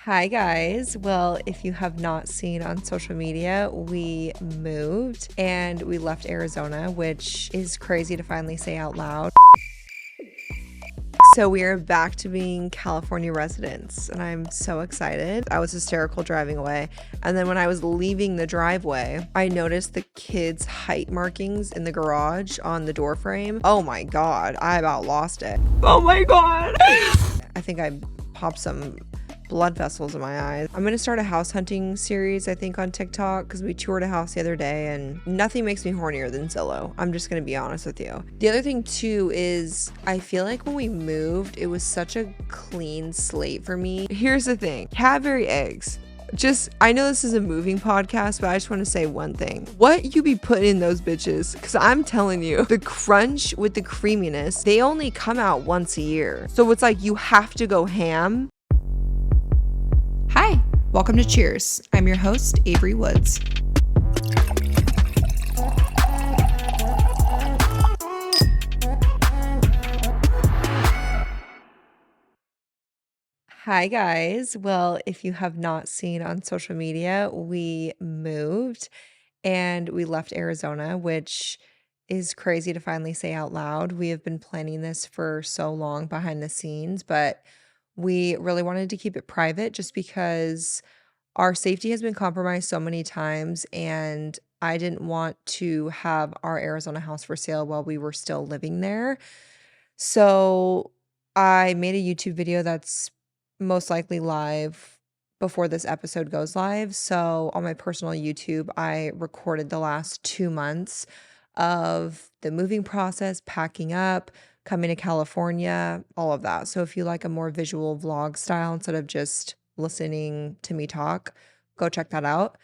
Hi, guys. Well, if you have not seen on social media, we moved and we left Arizona, which is crazy to finally say out loud. So we are back to being California residents, and I'm so excited. I was hysterical driving away. And then when I was leaving the driveway, I noticed the kids' height markings in the garage on the door frame. Oh my God, I about lost it. Oh my God. I think I popped some blood vessels in my eyes. I'm gonna start a house hunting series, I think, on TikTok, because we toured a house the other day and nothing makes me hornier than Zillow. I'm just gonna be honest with you. The other thing too is I feel like when we moved, it was such a clean slate for me. Here's the thing, Cadbury eggs. I know this is a moving podcast, but I just want to say one thing. What you be putting in those bitches? Because I'm telling you, the crunch with the creaminess, they only come out once a year. So it's like you have to go ham. Hi, welcome to Cheers. I'm your host, Avery Woods. Hi, guys. Well, if you have not seen on social media, we moved and we left Arizona, which is crazy to finally say out loud. We have been planning this for so long behind the scenes, but we really wanted to keep it private just because our safety has been compromised so many times, and I didn't want to have our Arizona house for sale while we were still living there. So I made a YouTube video that's most likely live before this episode goes live. So on my personal YouTube, I recorded the last 2 months of the moving process, packing up, coming to California, all of that. So if you like a more visual vlog style instead of just listening to me talk, go check that out.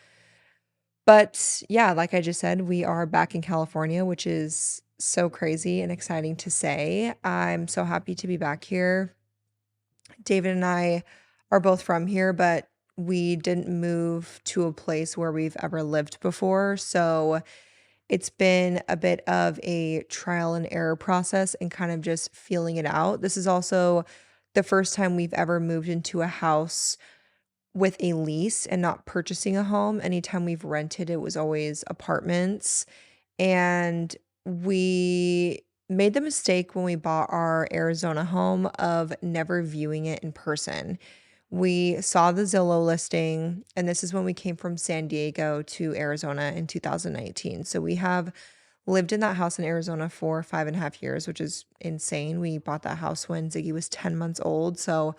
But yeah, like I just said, we are back in California, which is so crazy and exciting to say. I'm so happy to be back here. David and I are both from here, but we didn't move to a place where we've ever lived before. So it's been a bit of a trial and error process and kind of just feeling it out. This is also the first time we've ever moved into a house with a lease and not purchasing a home. Anytime we've rented, it was always apartments. And we made the mistake when we bought our Arizona home of never viewing it in person. We saw the Zillow listing, and this is when we came from San Diego to Arizona in 2019. So we have lived in that house in Arizona for 5.5 years, which is insane. We bought that house when Ziggy was 10 months old. So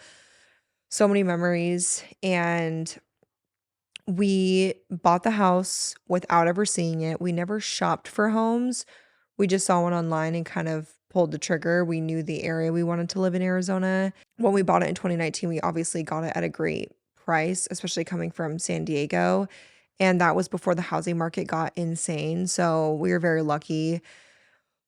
many memories. And we bought the house without ever seeing it. We never shopped for homes. We just saw one online and kind of pulled the trigger. We knew the area we wanted to live in Arizona. When we bought it in 2019, we obviously got it at a great price, especially coming from San Diego. And that was before the housing market got insane. So we were very lucky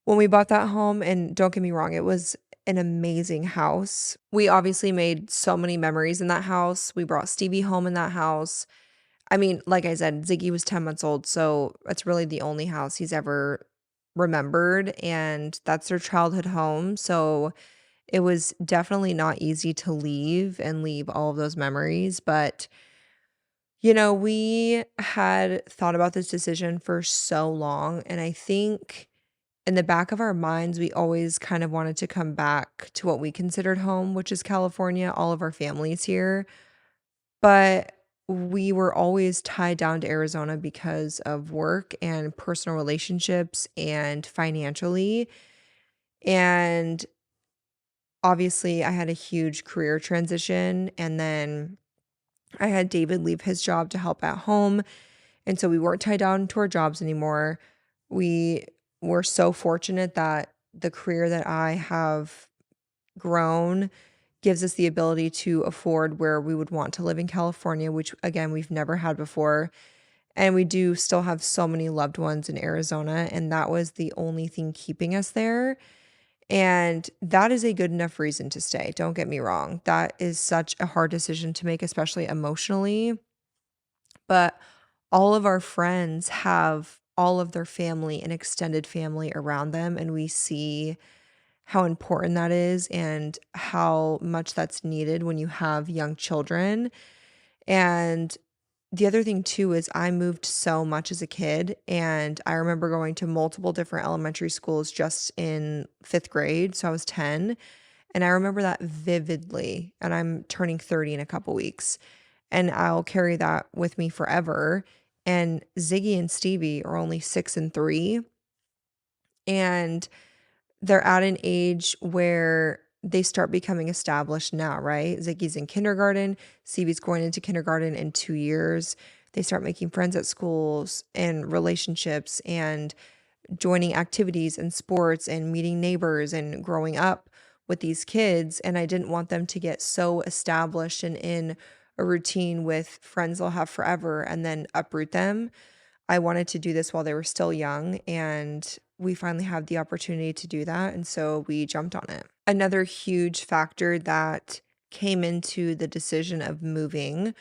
when we bought that home. And don't get me wrong, it was an amazing house. We obviously made so many memories in that house. We brought Stevie home in that house. I mean, like I said, Ziggy was 10 months old, so it's really the only house he's ever remembered, and that's their childhood home. So it was definitely not easy to leave all of those memories. But, we had thought about this decision for so long, and I think in the back of our minds, we always kind of wanted to come back to what we considered home, which is California. All of our families here. But we were always tied down to Arizona because of work and personal relationships and financially. And obviously, I had a huge career transition. And then I had David leave his job to help at home. And so we weren't tied down to our jobs anymore. We were so fortunate that the career that I have grown gives us the ability to afford where we would want to live in California, which again, we've never had before. And we do still have so many loved ones in Arizona, and that was the only thing keeping us there. And that is a good enough reason to stay. Don't get me wrong. That is such a hard decision to make, especially emotionally. But all of our friends have all of their family and extended family around them, and we see how important that is and how much that's needed when you have young children. And the other thing too is I moved so much as a kid, and I remember going to multiple different elementary schools just in 5th grade, so I was 10, and I remember that vividly, and I'm turning 30 in a couple weeks, and I'll carry that with me forever. And Ziggy and Stevie are only 6 and 3, and they're at an age where they start becoming established now, right? Ziggy's in kindergarten, Stevie's going into kindergarten in 2 years. They start making friends at schools and relationships and joining activities and sports and meeting neighbors and growing up with these kids. And I didn't want them to get so established and in a routine with friends they'll have forever and then uproot them. I wanted to do this while they were still young, and we finally had the opportunity to do that, and so we jumped on it. Another huge factor that came into the decision of moving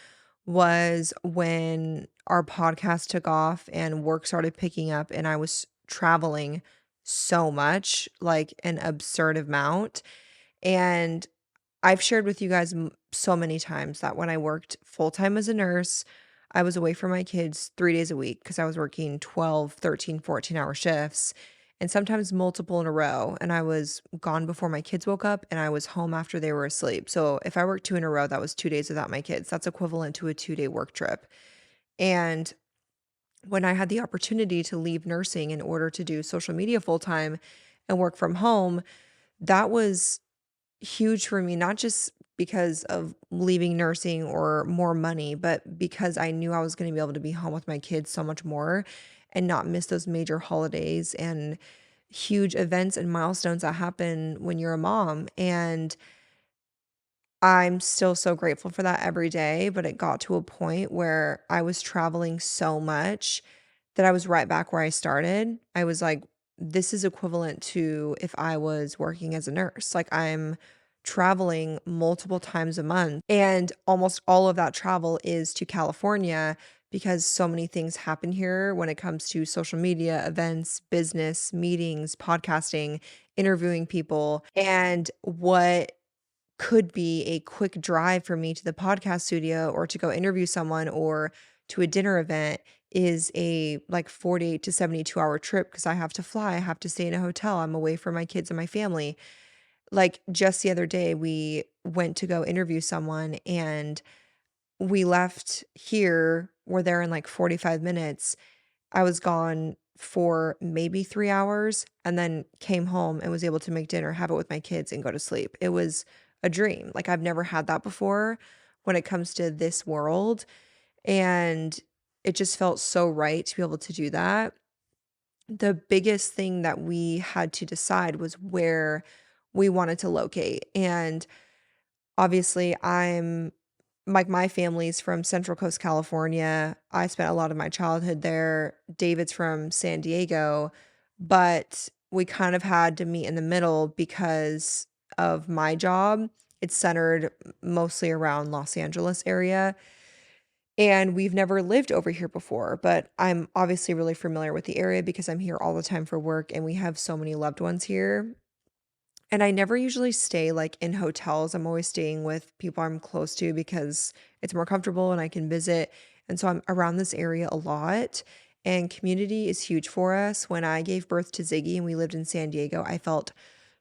was when our podcast took off and work started picking up, and I was traveling so much, like an absurd amount. And I've shared with you guys so many times that when I worked full time as a nurse, I was away from my kids 3 days a week because I was working 12, 13, 14-hour shifts and sometimes multiple in a row. And I was gone before my kids woke up and I was home after they were asleep. So if I worked two in a row, that was 2 days without my kids. That's equivalent to a 2 day work trip. And when I had the opportunity to leave nursing in order to do social media full time and work from home, that was huge for me, not just because of leaving nursing or more money, but because I knew I was gonna be able to be home with my kids so much more and not miss those major holidays and huge events and milestones that happen when you're a mom. And I'm still so grateful for that every day, but it got to a point where I was traveling so much that I was right back where I started. I was like, this is equivalent to if I was working as a nurse. Like, I'm traveling multiple times a month, and almost all of that travel is to California because so many things happen here when it comes to social media, events, business, meetings, podcasting, interviewing people. And what could be a quick drive for me to the podcast studio or to go interview someone or to a dinner event is a like 48 to 72-hour trip because I have to fly, I have to stay in a hotel, I'm away from my kids and my family. Like just the other day, we went to go interview someone and we left here. We're there in like 45 minutes. I was gone for maybe 3 hours and then came home and was able to make dinner, have it with my kids, and go to sleep. It was a dream. Like, I've never had that before when it comes to this world. And it just felt so right to be able to do that. The biggest thing that we had to decide was where we wanted to locate. And obviously, I'm like, my family's from Central Coast, California. I spent a lot of my childhood there. David's from San Diego, but we kind of had to meet in the middle because of my job. It's centered mostly around Los Angeles area, and we've never lived over here before, but I'm obviously really familiar with the area because I'm here all the time for work and we have so many loved ones here. And I never usually stay, like, in hotels. I'm always staying with people I'm close to because it's more comfortable and I can visit, and so I'm around this area a lot, and community is huge for us. When I gave birth to Ziggy and we lived in San Diego, I felt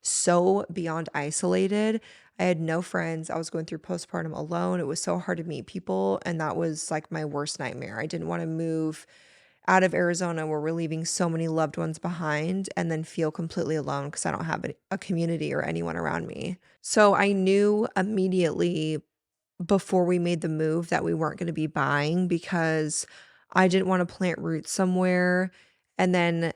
so beyond isolated. I had no friends. I was going through postpartum alone. It was so hard to meet people, and that was, like, my worst nightmare. I didn't wanna move out of Arizona where we're leaving so many loved ones behind and then feel completely alone because I don't have a community or anyone around me. So I knew immediately before we made the move that we weren't going to be buying because I didn't want to plant roots somewhere and then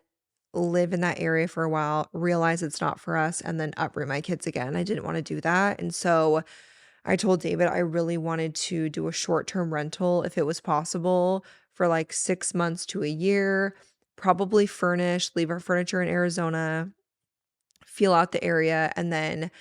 live in that area for a while, realize it's not for us, and then uproot my kids again. I didn't want to do that. And so I told David I really wanted to do a short-term rental if it was possible for like 6 months to a year, probably furnished, leave our furniture in Arizona, feel out the area, and then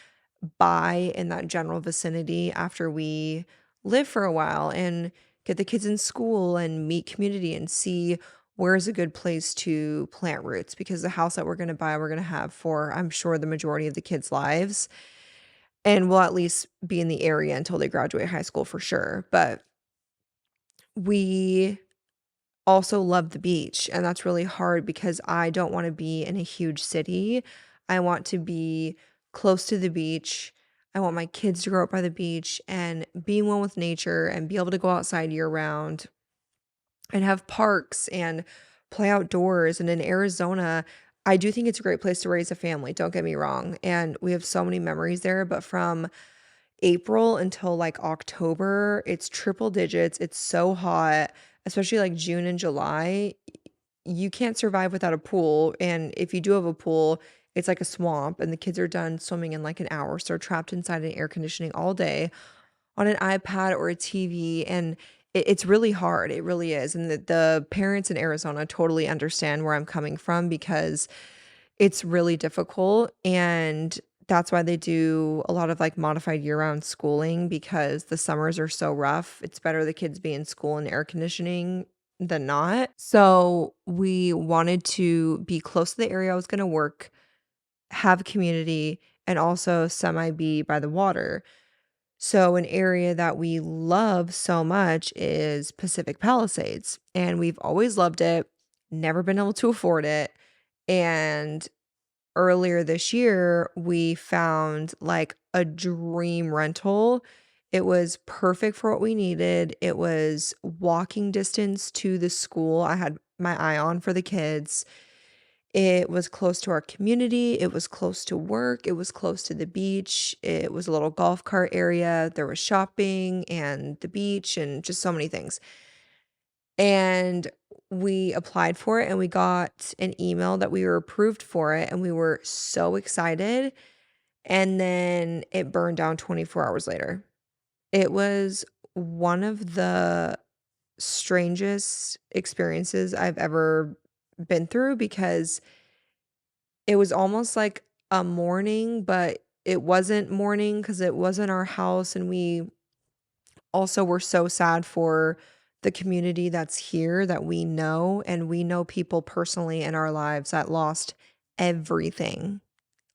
buy in that general vicinity after we live for a while and get the kids in school and meet community and see where's a good place to plant roots because the house that we're going to buy, we're going to have for, I'm sure, the majority of the kids' lives. And we'll at least be in the area until they graduate high school for sure. But we also love the beach, and that's really hard because I don't wanna be in a huge city. I want to be close to the beach. I want my kids to grow up by the beach and be one with nature and be able to go outside year round and have parks and play outdoors. And in Arizona, I do think it's a great place to raise a family, don't get me wrong, and we have so many memories there, but from April until, like, October, it's triple digits, it's so hot, especially, like, June and July. You can't survive without a pool, and if you do have a pool, it's like a swamp, and the kids are done swimming in, like, an hour, so they're trapped inside in air conditioning all day on an iPad or a TV, and it's really hard, it really is, and the parents in Arizona totally understand where I'm coming from because it's really difficult, and that's why they do a lot of, like, modified year-round schooling because the summers are so rough. It's better the kids be in school in air conditioning than not. So, we wanted to be close to the area I was gonna work, have a community, and also semi be by the water. So, an area that we love so much is Pacific Palisades, and we've always loved it, never been able to afford it, and earlier this year, we found, like, a dream rental. It was perfect for what we needed. It was walking distance to the school I had my eye on for the kids. It was close to our community, it was close to work, it was close to the beach, it was a little golf cart area, there was shopping and the beach and just so many things. And we applied for it and we got an email that we were approved for it and we were so excited. And then it burned down 24 hours later. It was one of the strangest experiences I've ever been through because it was almost like a mourning, but it wasn't mourning because it wasn't our house, and we also were so sad for the community that's here that we know, and we know people personally in our lives that lost everything.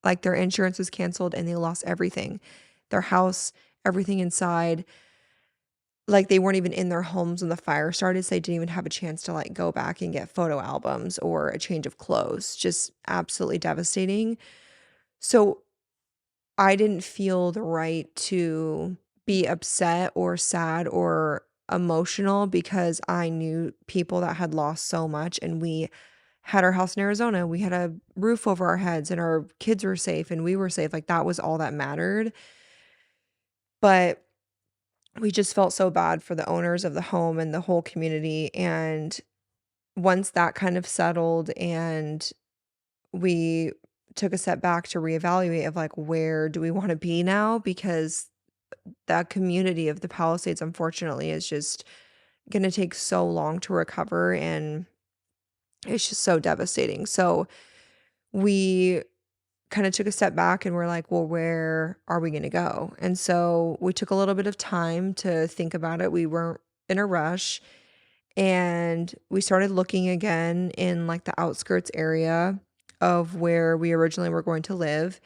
Like, their insurance was canceled and they lost everything. Their house, everything inside. Like, they weren't even in their homes when the fire started, so they didn't even have a chance to, like, go back and get photo albums or a change of clothes. Just absolutely devastating. So, I didn't feel the right to be upset or sad or emotional because I knew people that had lost so much, and we had our house in Arizona. We had a roof over our heads and our kids were safe and we were safe. Like, that was all that mattered. But we just felt so bad for the owners of the home and the whole community. And once that kind of settled and we took a step back to reevaluate of like, where do we want to be now? Because that community of the Palisades, unfortunately, is just going to take so long to recover. And it's just so devastating. So we kind of took a step back and we're like, well, where are we going to go? And so we took a little bit of time to think about it. We weren't in a rush. And we started looking again in like the outskirts area of where we originally were going to live.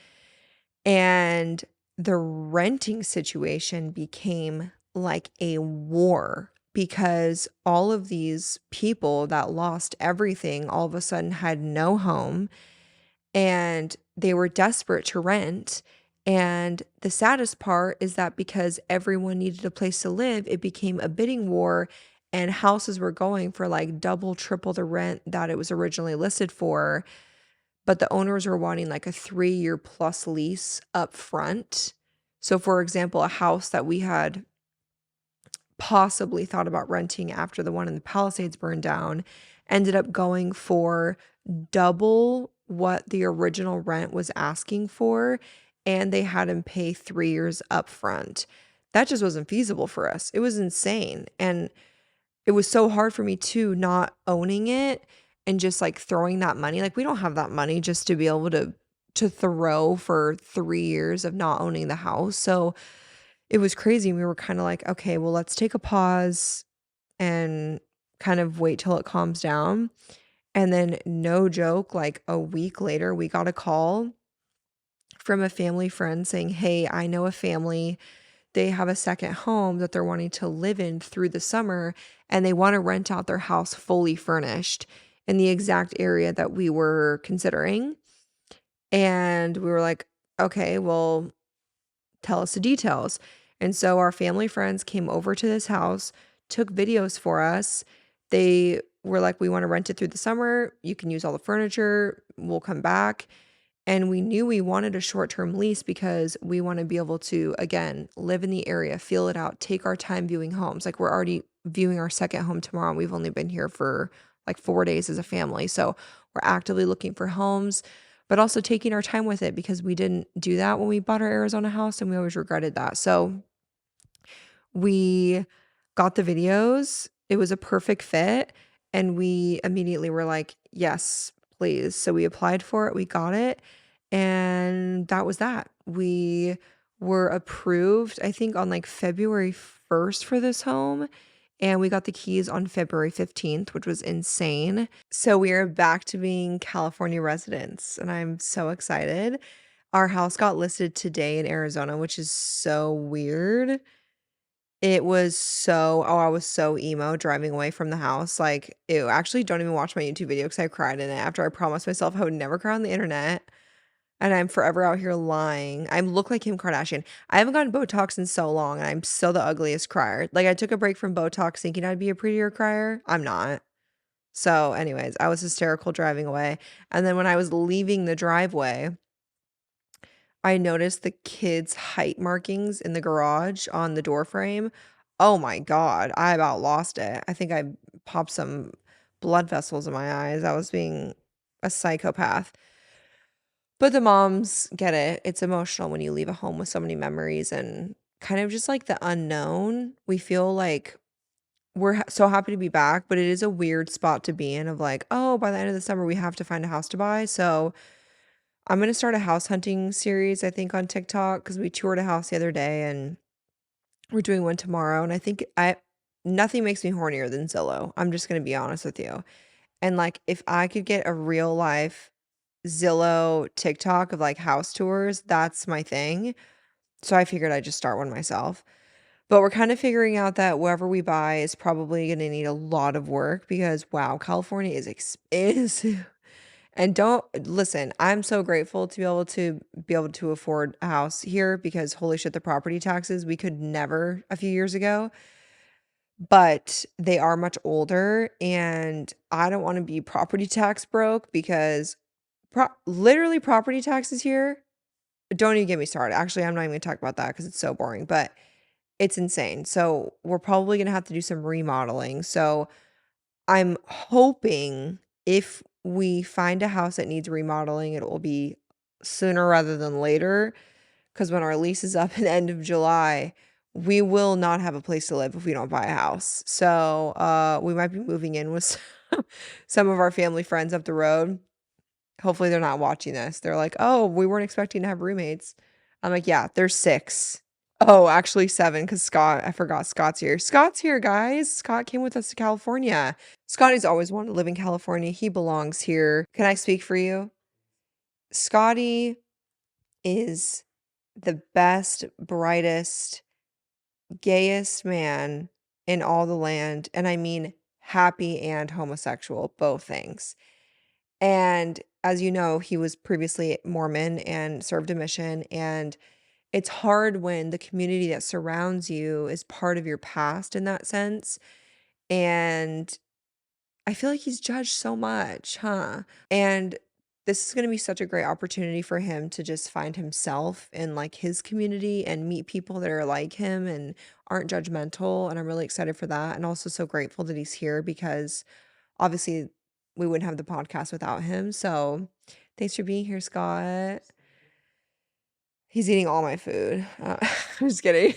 And the renting situation became like a war because all of these people that lost everything all of a sudden had no home and they were desperate to rent. And the saddest part is that because everyone needed a place to live, it became a bidding war and houses were going for like double, triple the rent that it was originally listed for. But the owners were wanting like a 3-year plus lease up front. So, for example, a house that we had possibly thought about renting after the one in the Palisades burned down ended up going for double what the original rent was asking for, and they had him pay 3 years upfront. That just wasn't feasible for us. It was insane, and it was so hard for me too, not owning it and just, like, throwing that money. Like, we don't have that money just to be able to throw for 3 years of not owning the house, so it was crazy. We were kinda like, "Okay, well, let's take a pause and kind of wait till it calms down." And then, no joke, like, a week later, we got a call from a family friend saying, "Hey, I know a family they have a second home that they're wanting to live in through the summer, and they want to rent out their house fully furnished in the exact area that we were considering. And we were like, okay, well, tell us the details. And so our family friends came over to this house, took videos for us. They were like, we want to rent it through the summer. You can use all the furniture. We'll come back. And we knew we wanted a short-term lease because we want to be able to, again, live in the area, feel it out, take our time viewing homes. Like we're already viewing our second home tomorrow. And we've only been here for like 4 days as a family. So we're actively looking for homes, but also taking our time with it because we didn't do that when we bought our Arizona house and we always regretted that. So we got the videos. It was a perfect fit. And we immediately were like, yes, please. So we applied for it. We got it. And that was that. We were approved, I think, on like February 1st for this home. And we got the keys on February 15th, which was insane. So we are back to being California residents. And I'm so excited. Our house got listed today in Arizona, which is so weird. It was so I was so emo driving away from the house, like, ew, actually don't even watch my YouTube video because I cried in it after I promised myself I would never cry on the internet, and I'm forever out here lying. I look like Kim Kardashian. I haven't gotten Botox in so long, and I'm still the ugliest crier. Like, I took a break from Botox thinking I'd be a prettier crier. I'm not. So, anyways, I was hysterical driving away, and then when I was leaving the driveway, I noticed the kids' height markings in the garage on the door frame. Oh my god, I about lost it. I think I popped some blood vessels in my eyes. I was being a psychopath. But the moms get it. It's emotional when you leave a home with so many memories and kind of just like the unknown. We feel like we're so happy to be back, but it is a weird spot to be in of like, oh, by the end of the summer, we have to find a house to buy. So I'm gonna start a house hunting series, I think, on TikTok because we toured a house the other day and we're doing one tomorrow. And I think I nothing makes me hornier than Zillow. I'm just gonna be honest with you. And like if I could get a real life Zillow TikTok of like house tours, that's my thing. So I figured I'd just start one myself. But we're kind of figuring out that wherever we buy is probably gonna need a lot of work because wow, California is expensive. And don't listen, I'm so grateful to be able to afford a house here because holy shit, the property taxes, we could never a few years ago, but they are much older and I don't want to be property tax broke because literally property taxes here, don't even get me started. Actually, I'm not even gonna talk about that because it's so boring, but it's insane. So we're probably gonna have to do some remodeling. So I'm hoping if we find a house that needs remodeling, it will be sooner rather than later. Because when our lease is up at the end of July, we will not have a place to live if we don't buy a house. So we might be moving in with some of our family friends up the road. Hopefully they're not watching this. They're like, oh, we weren't expecting to have roommates. I'm like, yeah, there's 6. Oh, actually 7 because Scott, I forgot Scott's here. Scott's here, guys. Scott came with us to California. Scotty's always wanted to live in California. He belongs here. Can I speak for you? Scotty is the best, brightest, gayest man in all the land. And I mean happy and homosexual, both things. And as you know, he was previously Mormon and served a mission. And it's hard when the community that surrounds you is part of your past in that sense. And I feel like he's judged so much, huh? And this is going to be such a great opportunity for him to just find himself in like his community and meet people that are like him and aren't judgmental. And I'm really excited for that. And also so grateful that he's here because obviously we wouldn't have the podcast without him. So thanks for being here, Scott. He's eating all my food. I'm just kidding.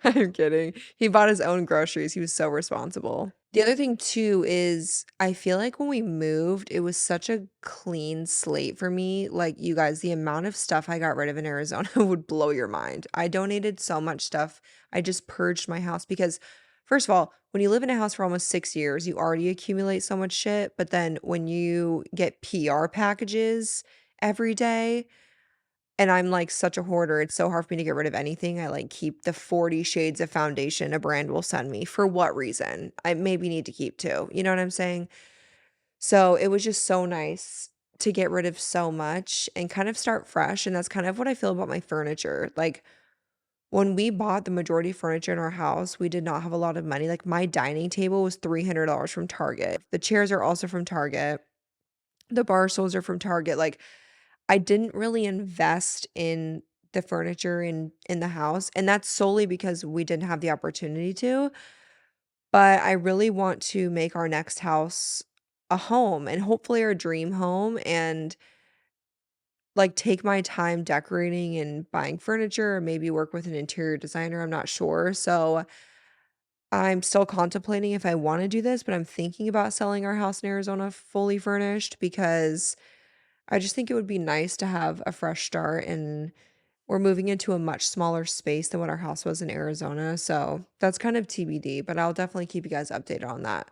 I'm kidding. He bought his own groceries. He was so responsible. The other thing too is I feel like when we moved, it was such a clean slate for me. Like you guys, the amount of stuff I got rid of in Arizona would blow your mind. I donated so much stuff. I just purged my house because first of all, when you live in a house for almost 6 years, you already accumulate so much shit, but then when you get PR packages every day, And I'm, like, such a hoarder, it's so hard for me to get rid of anything. I, like, keep the 40 shades of foundation a brand will send me. For what reason? I maybe need to keep 2, you know what I'm saying? So, it was just so nice to get rid of so much and kind of start fresh, and that's kind of what I feel about my furniture. Like, when we bought the majority of furniture in our house, we did not have a lot of money. Like, my dining table was $300 from Target. The chairs are also from Target. The bar stools are from Target. Like, I didn't really invest in the furniture in the house, and that's solely because we didn't have the opportunity to, but I really want to make our next house a home and hopefully our dream home and, like, take my time decorating and buying furniture or maybe work with an interior designer, I'm not sure, so I'm still contemplating if I wanna do this, but I'm thinking about selling our house in Arizona fully furnished because I just think it would be nice to have a fresh start, and we're moving into a much smaller space than what our house was in Arizona, so that's kind of TBD, but I'll definitely keep you guys updated on that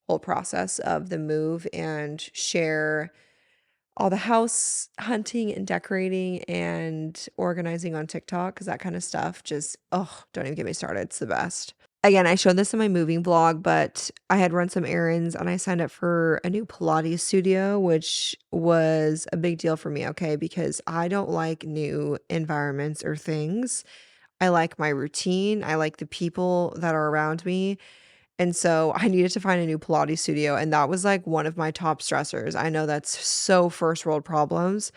whole process of the move and share all the house hunting and decorating and organizing on TikTok because that kind of stuff just, oh, don't even get me started. It's the best. Again, I showed this in my moving vlog, but I had run some errands and I signed up for a new Pilates studio, which was a big deal for me, okay? Because I don't like new environments or things. I like my routine. I like the people that are around me. And so I needed to find a new Pilates studio, and that was like one of my top stressors. I know that's so first world problems,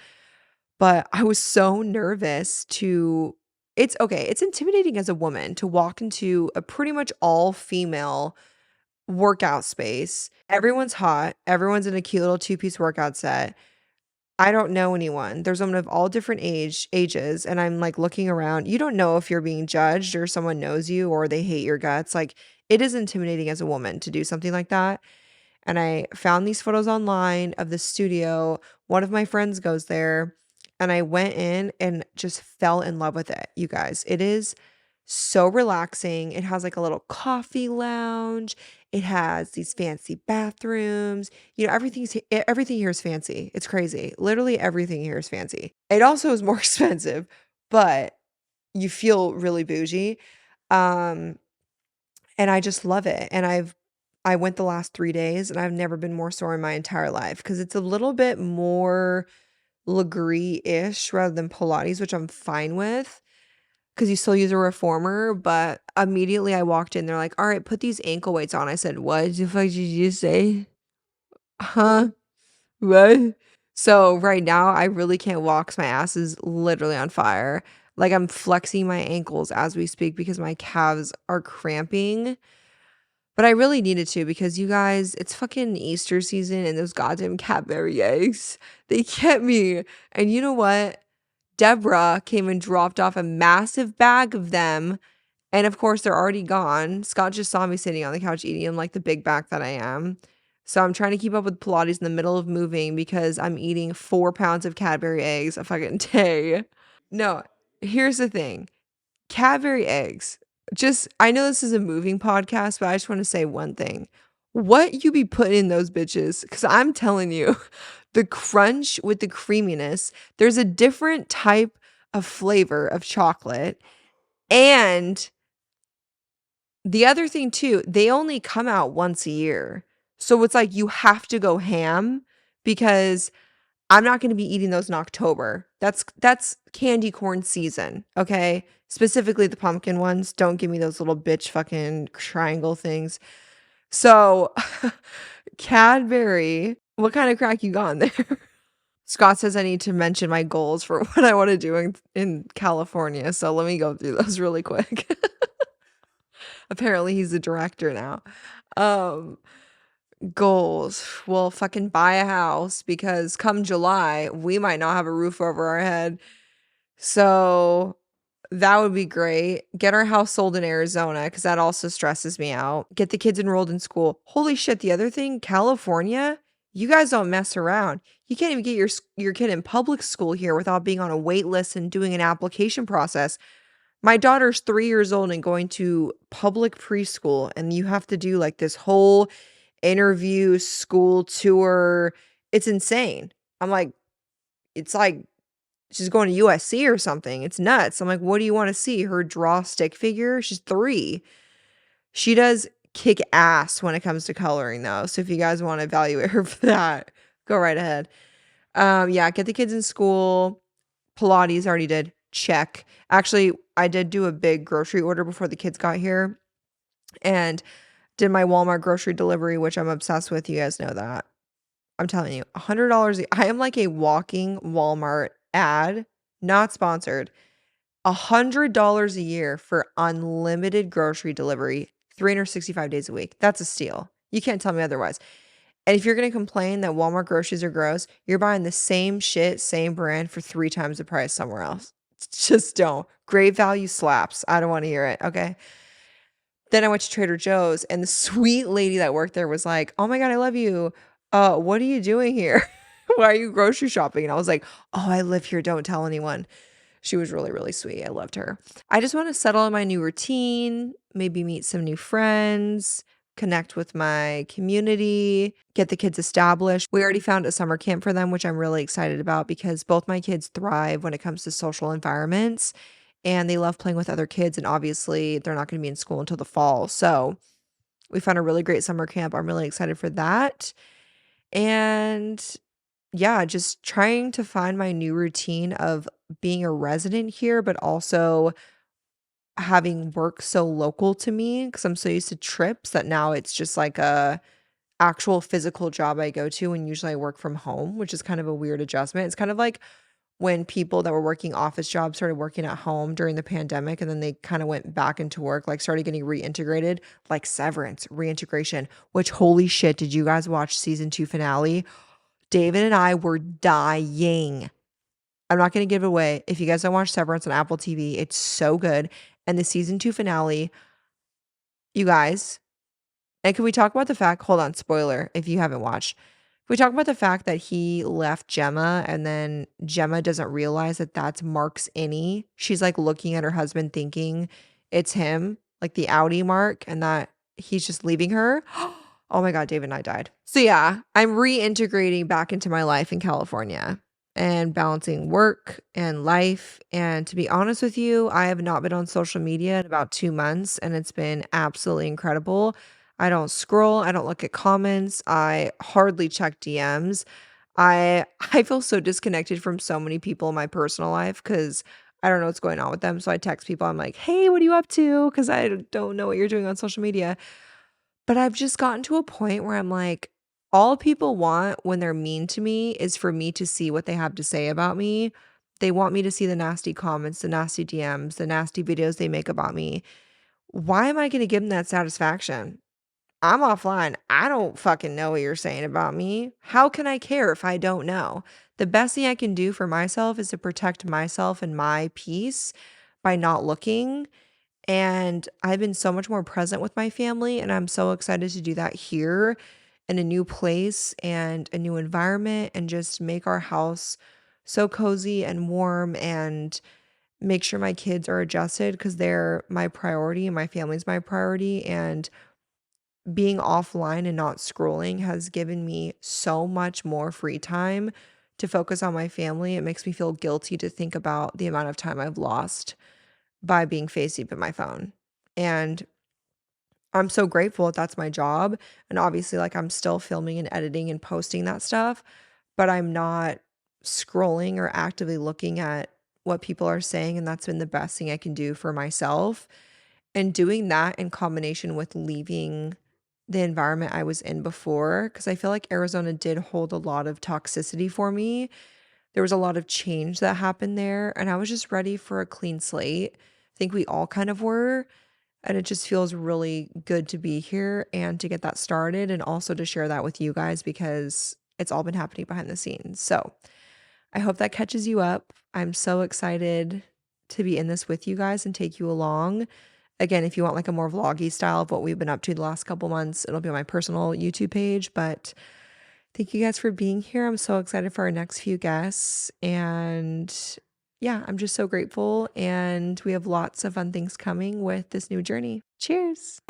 but I was so nervous to it's okay, it's intimidating as a woman to walk into a pretty much all female workout space. Everyone's hot, everyone's in a cute little two-piece workout set. I don't know anyone. There's women of all different ages, and I'm, like, looking around. You don't know if you're being judged or someone knows you or they hate your guts, like, it is intimidating as a woman to do something like that, and I found these photos online of the studio. One of my friends goes there, and I went in and just fell in love with it, you guys. It is so relaxing. It has like a little coffee lounge. It has these fancy bathrooms. You know, everything here is fancy. It's crazy. Literally everything here is fancy. It also is more expensive, but you feel really bougie. Um, and I just love it, and I went the last 3 days, and I've never been more sore in my entire life because it's a little bit more Legree-ish rather than Pilates, which I'm fine with, because you still use a reformer, but immediately I walked in, they're like, "Alright, put these ankle weights on." I said, "What the fuck did you just say? Huh? What?" So, right now, I really can't walk 'cause my ass is literally on fire. Like, I'm flexing my ankles as we speak because my calves are cramping. But I really needed to because you guys, it's fucking Easter season and those goddamn Cadbury eggs, they get me. And you know what? Deborah came and dropped off a massive bag of them. And of course, they're already gone. Scott just saw me sitting on the couch eating them like the big back that I am. So I'm trying to keep up with Pilates in the middle of moving because I'm eating 4 pounds of Cadbury eggs a fucking day. No, here's the thing. Cadbury eggs. Just I know this is a moving podcast, but I just wanna say one thing. What you be putting in those bitches? Because 'Cause I'm telling you, the crunch with the creaminess, there's a different type of flavor of chocolate, and the other thing too, they only come out once a year. So it's like you have to go ham because I'm not gonna be eating those in October. That's candy corn season, okay? Specifically the pumpkin ones. Don't give me those little bitch fucking triangle things. So, Cadbury, what kind of crack you got in there? Scott says I need to mention my goals for what I wanna do in California, so let me go through those really quick. Apparently, he's the director now. Um Goals. Well, fucking buy a house because come July, we might not have a roof over our head. So that would be great. Get our house sold in Arizona because that also stresses me out. Get the kids enrolled in school. Holy shit. The other thing, California, you guys don't mess around. You can't even get your kid in public school here without being on a wait list and doing an application process. My daughter's 3 years old and going to public preschool, and you have to do like this whole interview, school tour. It's insane. I'm like, it's like she's going to USC or something. It's nuts. I'm like, "What do you wanna see? Her draw stick figure?" She's 3. She does kick ass when it comes to coloring, though, so if you guys wanna evaluate her for that, go right ahead. Yeah, get the kids in school. Pilates already did, check. Actually, I did do a big grocery order before the kids got here and did my Walmart grocery delivery, which I'm obsessed with, you guys know that. I'm telling you, $100 I am like a walking Walmart ad, not sponsored. $100 a year for unlimited grocery delivery, 365 days a week. That's a steal. You can't tell me otherwise. And if you're gonna complain that Walmart groceries are gross, you're buying the same shit, same brand for 3 times the price somewhere else. Just don't. Great value slaps. I don't wanna hear it, okay? Then I went to Trader Joe's, and the sweet lady that worked there was like, "Oh my god, I love you. What are you doing here? Why are you grocery shopping?" And I was like, "Oh, I live here. Don't tell anyone." She was really, really sweet. I loved her. I just wanna settle in my new routine, maybe meet some new friends, connect with my community, get the kids established. We already found a summer camp for them, which I'm really excited about because both my kids thrive when it comes to social environments, and they love playing with other kids, and obviously, they're not gonna be in school until the fall, so we found a really great summer camp. I'm really excited for that, and yeah, just trying to find my new routine of being a resident here, but also having work so local to me because I'm so used to trips that now it's just like a actual physical job I go to, and usually I work from home, which is kind of a weird adjustment. It's kind of like when people that were working office jobs started working at home during the pandemic and then they kind of went back into work, like started getting reintegrated, like Severance, reintegration, which holy shit, did you guys watch season 2 finale? David and I were dying. I'm not gonna give it away. If you guys don't watch Severance on Apple TV, it's so good. And the season 2 finale, you guys, and can we talk about the fact, hold on, spoiler if you haven't watched. Can we talk about the fact that he left Gemma and then Gemma doesn't realize that that's Mark's innie? She's like looking at her husband thinking it's him, like the Audi Mark, and that he's just leaving her. Oh my God, David and I died. So yeah, I'm reintegrating back into my life in California and balancing work and life. And to be honest with you, I have not been on social media in about 2 months and it's been absolutely incredible. I don't scroll, I don't look at comments, I hardly check DMs. I feel so disconnected from so many people in my personal life because I don't know what's going on with them. So I text people, I'm like, hey, what are you up to? Because I don't know what you're doing on social media. But I've just gotten to a point where I'm like, all people want when they're mean to me is for me to see what they have to say about me. They want me to see the nasty comments, the nasty DMs, the nasty videos they make about me. Why am I going to give them that satisfaction? I'm offline. I don't fucking know what you're saying about me. How can I care if I don't know? The best thing I can do for myself is to protect myself and my peace by not looking. And I've been so much more present with my family, and I'm so excited to do that here in a new place and a new environment and just make our house so cozy and warm and make sure my kids are adjusted because they're my priority and my family's my priority. And being offline and not scrolling has given me so much more free time to focus on my family. It makes me feel guilty to think about the amount of time I've lost by being face deep in my phone. And I'm so grateful that that's my job. And obviously, like, I'm still filming and editing and posting that stuff, but I'm not scrolling or actively looking at what people are saying. And that's been the best thing I can do for myself. And doing that in combination with leaving the environment I was in before, because I feel like Arizona did hold a lot of toxicity for me. There was a lot of change that happened there, and I was just ready for a clean slate. I think we all kind of were, and it just feels really good to be here and to get that started and also to share that with you guys because it's all been happening behind the scenes. So, I hope that catches you up. I'm so excited to be in this with you guys and take you along. Again, if you want like a more vloggy style of what we've been up to the last couple months, it'll be on my personal YouTube page, but thank you guys for being here. I'm so excited for our next few guests. And yeah, I'm just so grateful. And we have lots of fun things coming with this new journey. Cheers.